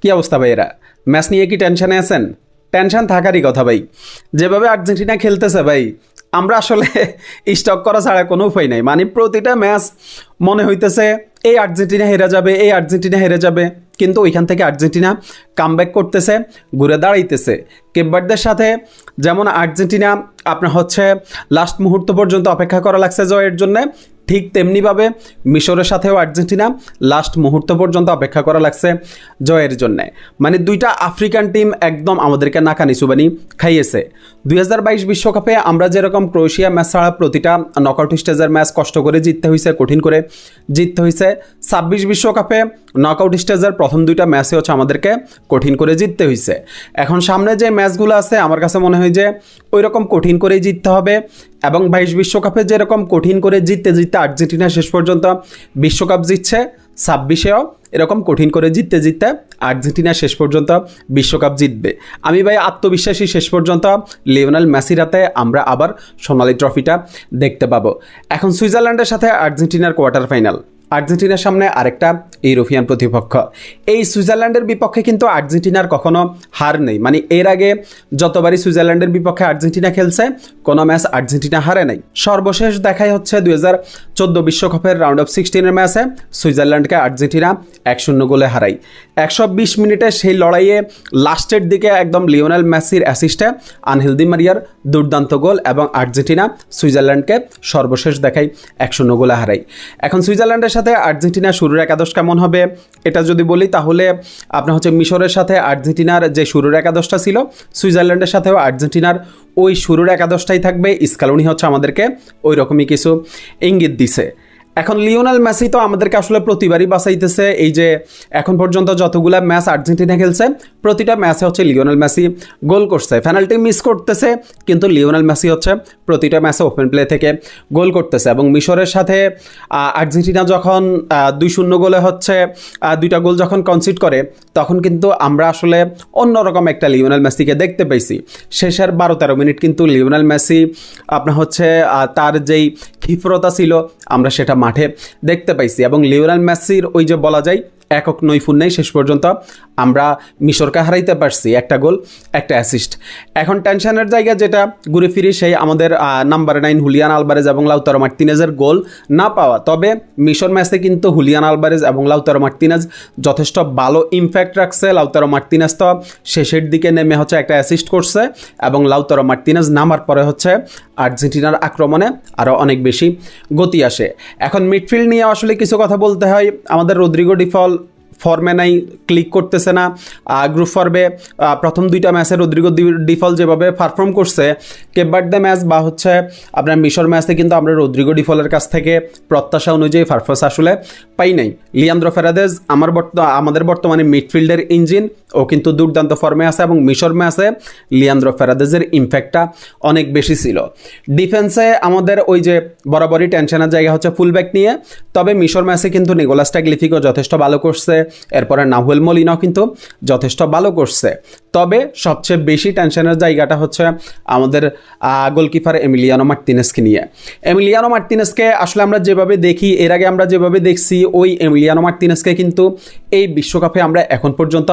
কি অবস্থা ভাই? এরা ম্যাচ নিয়ে কি টেনশনে আছেন? টেনশন থাকারই কথা ভাই। যেভাবে আর্জেন্টিনা খেলতেছে ভাই, আমরা আসলে স্টক করা ছাড়া কোনো উপায় নাই। মানে প্রতিটা ম্যাচ মনে হইতেছে এই আর্জেন্টিনা হেরে যাবে, এই আর্জেন্টিনা হেরে যাবে, কিন্তু ওইখান থেকে আর্জেন্টিনা কামব্যাক করতেছে, ঘুরে দাঁড়াইতেছে। কেপ ভার্দের সাথে যেমন আর্জেন্টিনা আপনার হচ্ছে লাস্ট মুহূর্ত পর্যন্ত অপেক্ষা করা লাগছে জয়ের জন্য, ঠিক তেমনিভাবে মিশরের সাথেও আর্জেন্টিনা লাস্ট মুহূর্ত পর্যন্ত অপেক্ষা করা লাগছে জয়ের জন্যে। মানে দুইটা আফ্রিকান টিম একদম আমাদেরকে নাকানি চুবানি খাইয়েছে। 2022 বিশ্বকাপে আমরা যেরকম ক্রোয়েশিয়া ম্যাচ ছাড়া প্রতিটা নকআউট স্টেজের ম্যাচ কষ্ট করে জিততে হয়েছে, কঠিন করে জিততে হয়েছে, 26 বিশ্বকাপে নকআউট স্টেজের প্রথম দুইটা ম্যাচে হচ্ছে আমাদেরকে কঠিন করে জিততে হয়েছে। এখন সামনে যে ম্যাচগুলো আছে আমার কাছে মনে হয় যে ওই রকম কঠিন করেই জিততে হবে। এবং 22 বিশ্বকাপে যেরকম কঠিন করে জিততে জিততে আর্জেন্টিনা শেষ পর্যন্ত বিশ্বকাপ জিতছে, 26-এও এরকম কঠিন করে জিততে জিততে আর্জেন্টিনা শেষ পর্যন্ত বিশ্বকাপ জিতবে। আমি ভাই আত্মবিশ্বাসী শেষ পর্যন্ত লিওনেল মেসির হাতে আমরা আবার সোনালি ট্রফিটা দেখতে পাবো। এখন সুইজারল্যান্ডের সাথে আর্জেন্টিনার কোয়ার্টার ফাইনাল, আর্জেন্টিনার সামনে আরেকটা ইউরোপিয়ান প্রতিপক্ষ। এই সুইজারল্যান্ডের বিপক্ষে কিন্তু আর্জেন্টিনার কখনো হার নেই। মানে এর আগে যতবারই সুইজারল্যান্ডের বিপক্ষে আর্জেন্টিনা খেলছে কোনো ম্যাচ আর্জেন্টিনা হারে নাই। সর্বশেষ দেখাই হচ্ছে 2014 বিশ্বকাপের রাউন্ড অফ 16-এর ম্যাচে সুইজারল্যান্ডকে আর্জেন্টিনা 1-0 গোলে হারায়। 120 মিনিটে সেই লড়াইয়ে লাস্টের দিকে একদম লিওনেল মেসির অ্যাসিস্টে আনহেল দি মারিয়ার দুর্দান্ত গোল এবং আর্জেন্টিনা সুইজারল্যান্ডকে সর্বশেষ দেখাই 1-0 গোলে হারায়। এখন সুইজারল্যান্ডের সাথে আর্জেন্টিনা শুরুর একাদশ কেমন হবে এটা যদি বলি, তাহলে আপনার হচ্ছে মিশরের সাথে আর্জেন্টিনার যে শুরুর একাদশটা ছিল, সুইজারল্যান্ডের সাথেও আর্জেন্টিনার ওই শুরুর একাদশটাই থাকবে। স্কালোনি হচ্ছে আমাদেরকে ওই রকমই কিছু ইঙ্গিত দিছে। এখন লিওনেল মেসি তো আমাদেরকে আসলে প্রতিবারই বাঁচাইতেছে। এই যে এখন পর্যন্ত যতগুলা ম্যাচ আর্জেন্টিনা খেলছে প্রতিটা ম্যাচে হচ্ছে লিওনেল মেসি গোল করছে, পেনাল্টি মিস করতেছে, কিন্তু লিওনেল মেসি হচ্ছে প্রতিটা ম্যাচে ওপেন প্লে থেকে গোল করতেছে। এবং মিশরের সাথে আর্জেন্টিনা যখন 2-0 গোলে হচ্ছে দুইটা গোল যখন কনসিড করে, তখন কিন্তু আমরা আসলে অন্যরকম একটা লিওনেল মেসিকে দেখতে পাইছি। শেষের 12-13 মিনিট কিন্তু লিওনেল মেসি আপনার হচ্ছে তার যেই ক্ষিপ্রতা ছিল আমরা সেটা মাঠে দেখতে পাইছি। এবং লিওনেল মেসির ওই যে বলা যায় একক নৈপুণ্যেই শেষ পর্যন্ত আমরা মিশরকে হারাইতে পারছি, একটা গোল একটা অ্যাসিস্ট। এখন টেনশনের জায়গা যেটা ঘুরে ফিরি সেই আমাদের নাম্বার 9 হুলিয়ান আলভারেজ এবং লাউতারো মার্টিনেজের গোল না পাওয়া। তবে মিশর ম্যাচে কিন্তু হুলিয়ান আলভারেজ এবং লাউতারো মার্টিনেজ যথেষ্ট ভালো ইমপ্যাক্ট রাখছে। লাউতারো মার্টিনেজ তো শেষের দিকে নেমে হচ্ছে একটা অ্যাসিস্ট করছে এবং লাউতারো মার্টিনেজ নামার পরে হচ্ছে আর্জেন্টিনার আক্রমণে আরও অনেক বেশি গতি আসে। এখন মিডফিল্ড নিয়ে আসলে কিছু কথা বলতে হয়। আমাদের রদ্রিগো ডিফল ফর্মে নাই, ক্লিক করতেছে না। গ্রুপ পর্বে প্রথম দুইটা ম্যাচে রদ্রিগো ডিফল যেভাবে পারফর্ম করছে, কেপ ভার্দে ম্যাচ বা হচ্ছে আপনার মিশর ম্যাচে কিন্তু আমরা রদ্রিগো ডিফলের কাছ থেকে প্রত্যাশা অনুযায়ী পারফরমেন্স আসলে পাই নাই। লিয়ান্দ্রো ফেরাদেজ আমাদের বর্তমানে মিডফিল্ডের ইঞ্জিন, ও কিন্তু দুর্দান্ত ফর্মে আছে এবং মিশর ম্যাচে লিয়ান্দ্রো ফেরাদেজের ইমপ্যাক্টটা অনেক বেশি ছিল। ডিফেন্সে আমাদের ওই যে বরাবরই টেনশনের জায়গা হচ্ছে ফুলব্যাক নিয়ে, তবে মিশর ম্যাচে কিন্তু নিকোলাস ট্যাগলিফিকো যথেষ্ট ভালো করছে, এরপরে নাহুয়েল মলিনাও কিন্তু যথেষ্ট ভালো করছে। তবে সবচেয়ে বেশি টেনশনের জায়গাটা হচ্ছে আমাদের গোলকিপার এমিলিয়ানো মার্টিনেজকে নিয়ে। এমিলিয়ানো মার্টিনেজকে আসলে আমরা যেভাবে দেখি, এর আগে আমরা যেভাবে দেখছি, ওই এমিলিয়ানো মার্টিনেজকে কিন্তু এই বিশ্বকাপে আমরা এখন পর্যন্ত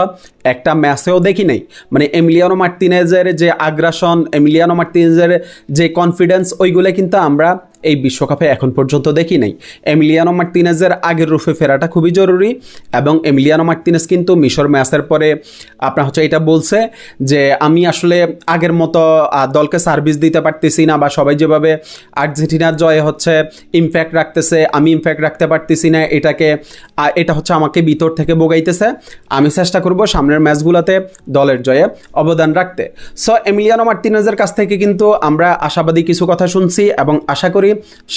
একটা ম্যাচেও দেখি নাই। মানে এমিলিয়ানো মার্টিনেজের যে আগ্রাসন, এমিলিয়ানো মার্টিনেজের যে কনফিডেন্স, ওইগুলো কিন্তু আমরা এই বিশ্বকাপে এখন পর্যন্ত দেখি নাই। এমিলিয়ানো মার্টিনেজের আগের রূপে ফেরাটা খুবই জরুরি। এবং এমিলিয়ানো মার্টিনেজ কিন্তু মিশর ম্যাচের পরে আপনার হচ্ছে এটা বলছে যে আমি আসলে আগের মতো দলকে সার্ভিস দিতে পারতেছি না, বা সবাই যেভাবে আর্জেন্টিনার জয়ে হচ্ছে ইমপ্যাক্ট রাখতেছে আমি ইমপ্যাক্ট রাখতে পারতেছি না, এটা হচ্ছে আমাকে ভিতর থেকে বোগাইতেছে। আমি চেষ্টা করব সামনের ম্যাচগুলোতে দলের জয়ে অবদান রাখতে। সো এমিলিয়ানো মার্টিনেজের কাছ থেকে কিন্তু আমরা আশাবাদী কিছু কথা শুনছি এবং আশা করি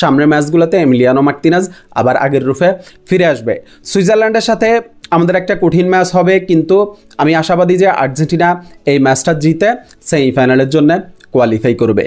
সামনের ম্যাচগুলোতে এমিলিয়ানো মার্টিনেজ আবার আগের রূপে ফিরে আসবে। সুইজারল্যান্ডের সাথে আমাদের একটা কঠিন ম্যাচ হবে, কিন্তু আমি আশাবাদী যে আর্জেন্টিনা এই ম্যাচটা জিতে সেমিফাইনালের জন্য কোয়ালিফাই করবে।